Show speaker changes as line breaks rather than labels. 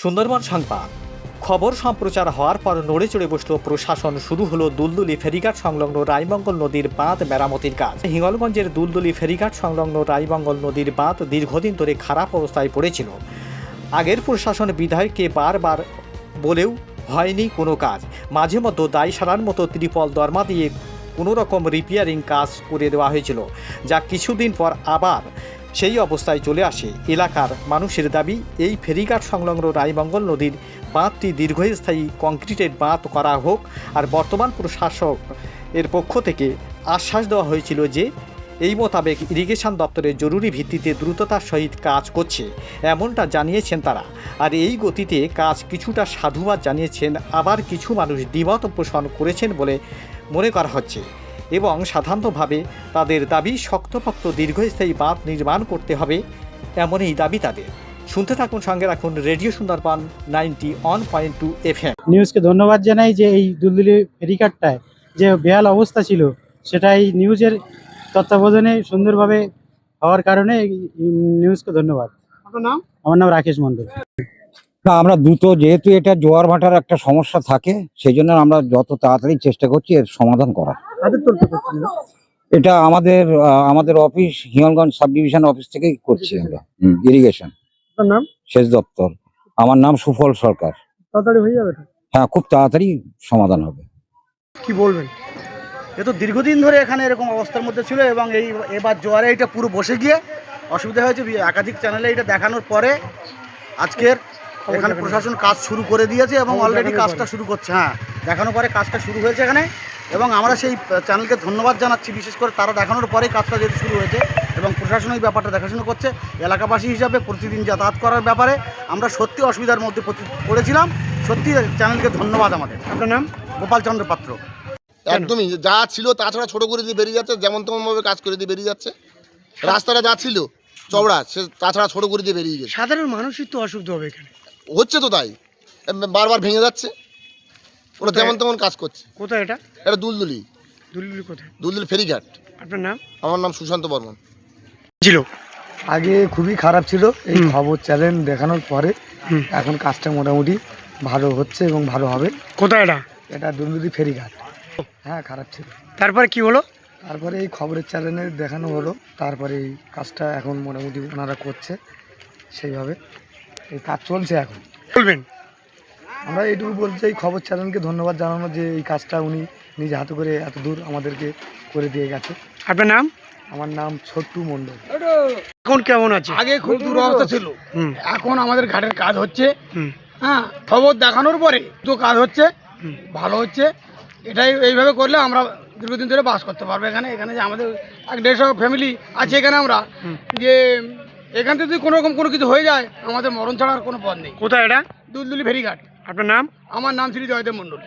সুন্দরবন সংবাদ। খবর সম্প্রচার হওয়ার পর নড়ে চড়ে বসল প্রশাসন। শুরু হলো দুলদুলি ফেরিঘাট সংলগ্ন রায়মঙ্গল নদীর বাঁধ মেরামতির কাজ। হিঙ্গলগঞ্জের দুলদুলি ফেরিঘাট সংলগ্ন রায়মঙ্গল নদীর বাঁধ দীর্ঘদিন ধরে খারাপ অবস্থায় পড়েছিল। আগের প্রশাসন বিধায়ককে বারবার বলেও হয়নি কোনো কাজ। মাঝে মধ্যে দায় সারার মতো ত্রিপল দরমা দিয়ে কোনো রকম রিপেয়ারিং কাজ করে দেওয়া হয়েছিল, যা কিছুদিন পর আবার সেই অবস্থায় চলে আসে। এলাকার মানুষের দাবি, এই ফেরিঘাট সংলগ্ন রায়মঙ্গল নদীর বাঁধটি দীর্ঘস্থায়ী কংক্রিটের বাঁধ করা হোক। আর বর্তমান প্রশাসক এর পক্ষ থেকে আশ্বাস দেওয়া হয়েছিল যে এই মোতাবেক ইরিগেশন দপ্তরের জরুরি ভিত্তিতে দ্রুততার সহিত কাজ করছে, এমনটা জানিয়েছেন তারা। আর এই গতিতে কাজ কিছুটা সাধুবাদ জানিয়েছেন, আবার কিছু মানুষ দ্বিমত পোষণ করেছেন বলে মনে করা হচ্ছে। এবং সাধারণতভাবে তাদের দাবি শক্তপোক্ত দীর্ঘস্থায়ী বাঁধ নির্মাণ করতে হবে, এমনই দাবি তাদের। শুনতে থাকুন, সঙ্গে রাখুন রেডিও সুন্দরবন 91.2 FM।
নিউজকে ধন্যবাদ জানাই যে এই দুলদুলি ফেরিঘাটটায় যে বেহাল অবস্থা ছিল সেটাই নিউজের তত্ত্বাবধানে সুন্দরভাবে হওয়ার কারণে নিউজকে ধন্যবাদ।
আপনার নাম?
আমার নাম রাকেশ মন্ডল।
না, আমরা দ্রুত, যেহেতু এটা জোয়ার ভাটার একটা সমস্যা থাকে, সেই জন্য আমরা যত তাড়াতাড়ি চেষ্টা করছি এর সমাধান করার।
কাদের তরফে করছেন?
এটা আমাদের office, Hingalganj sub division office থেকেই করছি আমরা। ইরিগেশন
আপনার নাম?
সেচ দপ্তর। আমার নাম সুফল সরকার।
তাড়াতাড়ি হয়ে যাবে তো?
হ্যাঁ, খুব তাড়াতাড়ি সমাধান হবে।
কি বলবেন?
এ তো দীর্ঘদিন ধরে এখানে এরকম অবস্থার মধ্যে ছিল, এবং এবার জোয়ারে এটা পুরো বসে গিয়ে অসুবিধা হয়েছে। একাধিক চ্যানেলে এটা দেখানোর পরে আজকের এখানে প্রশাসন কাজ শুরু করে দিয়েছে এবং অলরেডি কাজটা শুরু করছে। হ্যাঁ, দেখানোর পরে কাজটা শুরু হয়েছে এখানে, এবং আমরা সেই চ্যানেলকে ধন্যবাদ জানাচ্ছি। বিশেষ করে তারা দেখানোর পরেই কাজটা যেহেতু শুরু হয়েছে এবং প্রশাসন এই ব্যাপারটা দেখাশোনা করছে। এলাকাবাসী হিসাবে প্রতিদিন যাতায়াত করার ব্যাপারে আমরা সত্যি অসুবিধার মধ্যে পড়েছিলাম। সত্যি চ্যানেলকে ধন্যবাদ আমাদের।
আপনার নাম?
গোপালচন্দ্র পাত্র।
একদমই যা ছিল তাছাড়া ছোট করে দিয়ে বেরিয়ে যাচ্ছে, যেমন তেমনভাবে কাজ করে দিয়ে বেরিয়ে যাচ্ছে। রাস্তাটা যা ছিল চওড়া, সে তাছাড়া ছোট করে দিয়ে বেরিয়ে গেছে।
সাধারণ মানুষই তো অসুবিধা হবে এখানে।
হচ্ছে তো তাই, বারবার ভেঙে যাচ্ছে। ওরা যেমন তেমন কাজ করছে।
কোথায় এটা?
এটা দুলদুলি
কোথায়?
দুলদুলি ফেরিঘাট।
আপনার নাম?
আমার নাম সুশান্ত বর্মন।
ছিল
আগে খুবই খারাপ ছিল, এই খবর চ্যানেল দেখানোর পরে এখন কাজটা মোটামুটি ভালো হচ্ছে এবং ভালো হবে।
কোথায় এটা?
এটা দুলদুলি ফেরিঘাট। হ্যাঁ, খারাপ ছিল।
তারপরে কি হলো?
তারপরে এই খবরের চ্যানেলে দেখানো হলো, তারপরে এই কাজটা এখন মোটামুটি ওনারা করছে, সেইভাবে এই কাজ চলছে এখন।
বলবেন?
আমরা এইটুকু বলছি, এই খবর চ্যানেলকে ধন্যবাদ জানানো যে এই কাজটা উনি নিজে হাতে করে এত দূর আমাদেরকে করে দিয়ে গেছে।
আপনার নাম?
আমার নাম ছোট্টু মণ্ডল।
এখন কেমন আছে?
আগে খুব দুরবস্থা ছিল, এখন আমাদের ঘাটের কাজ হচ্ছে। হ্যাঁ, খবর দেখানোর পরে তো কাজ হচ্ছে, ভালো হচ্ছে। এটাই এইভাবে করলে আমরা দীর্ঘদিন ধরে বাস করতে পারবো এখানে। এখানে যে আমাদের 150 ফ্যামিলি আছে এখানে, আমরা যে এখান থেকে যদি কোনো রকম কোনো কিছু হয়ে যায় আমাদের মরণ ছাড়া আর কোনো পথ নেই।
কোথায় এটা?
দুলদুলি ফেরিঘাট।
আপনার নাম?
আমার নাম শ্রী জয়দেব মণ্ডল।